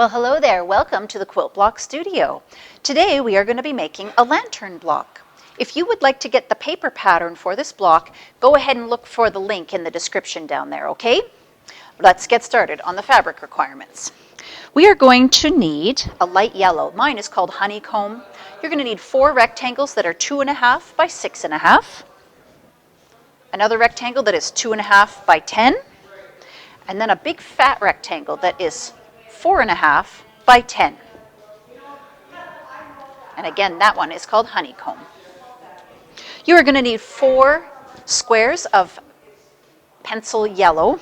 Well, hello there. Welcome to the Quilt Block Studio. Today we are going to be making a lantern block. If you would like to get the paper pattern for this block, go ahead and look for the link in the description down there, okay? Let's get started on the fabric requirements. We are going to need a light yellow. Mine is called honeycomb. You're going to need 4 rectangles that are 2.5 by 6.5. Another rectangle that is 2.5 by 10. And then a big fat rectangle that is 4.5 by 10. And again, that one is called honeycomb. You are going to need 4 squares of pencil yellow.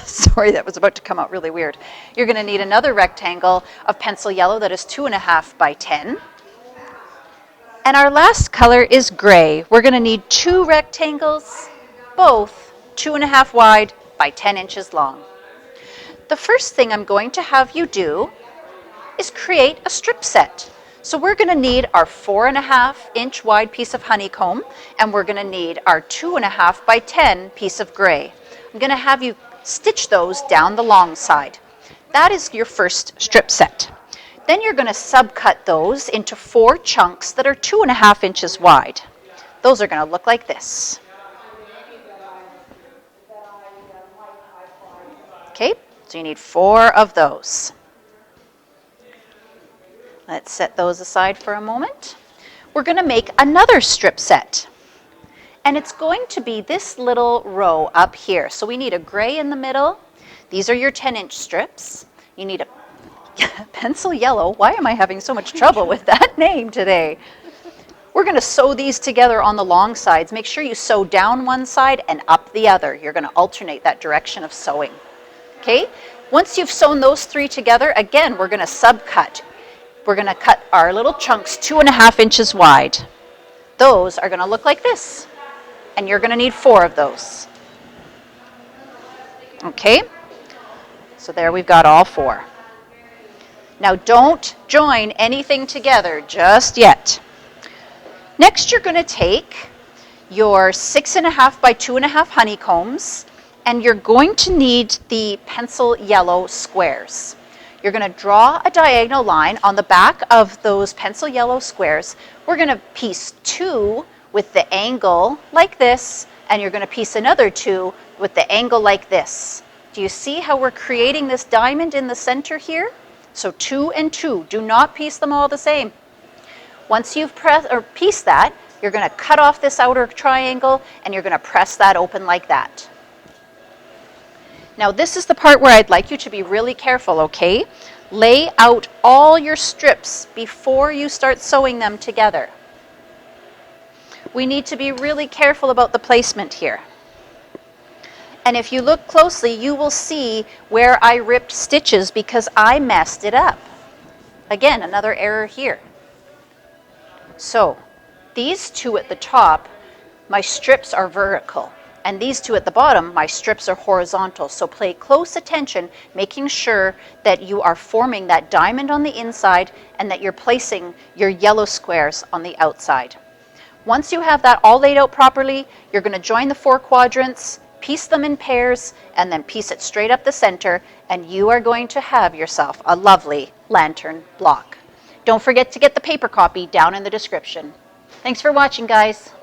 Sorry, that was about to come out really weird. You're going to need another rectangle of pencil yellow that is 2.5 by 10. And our last color is gray. We're going to need 2 rectangles, both 2.5 wide by 10 inches long. The first thing I'm going to have you do is create a strip set. So we're going to need our 4.5 inch wide piece of honeycomb, and we're going to need our 2.5 by 10 piece of gray. I'm going to have you stitch those down the long side. That is your first strip set. Then you're going to subcut those into 4 chunks that are 2.5 inches wide. Those are going to look like this. Okay, so you need 4 of those. Let's set those aside for a moment. We're going to make another strip set. And it's going to be this little row up here. So we need a gray in the middle. These are your 10-inch strips. You need a pencil yellow. Why am I having so much trouble with that name today? We're going to sew these together on the long sides. Make sure you sew down one side and up the other. You're going to alternate that direction of sewing. Okay? Once you've sewn those 3 together, again, we're going to subcut. We're going to cut our little chunks 2.5 inches wide. Those are going to look like this. And you're going to need 4 of those. Okay? So there we've got all 4. Now don't join anything together just yet. Next you're going to take your 6.5 by 2.5 honeycombs, and you're going to need the pencil yellow squares. You're going to draw a diagonal line on the back of those pencil yellow squares. We're going to piece 2 with the angle like this, and you're going to piece another 2 with the angle like this. Do you see how we're creating this diamond in the center here? So 2 and 2. Do not piece them all the same. Once you've pieced that, you're going to cut off this outer triangle, and you're going to press that open like that. Now this is the part where I'd like you to be really careful, okay? Lay out all your strips before you start sewing them together. We need to be really careful about the placement here. And if you look closely, you will see where I ripped stitches because I messed it up. Again, another error here. So these 2 at the top, my strips are vertical. And these 2 at the bottom, my strips are horizontal. So pay close attention, making sure that you are forming that diamond on the inside and that you're placing your yellow squares on the outside. Once you have that all laid out properly, you're going to join the 4 quadrants, piece them in pairs, and then piece it straight up the center, and you are going to have yourself a lovely lantern block. Don't forget to get the paper copy down in the description. Thanks for watching, guys.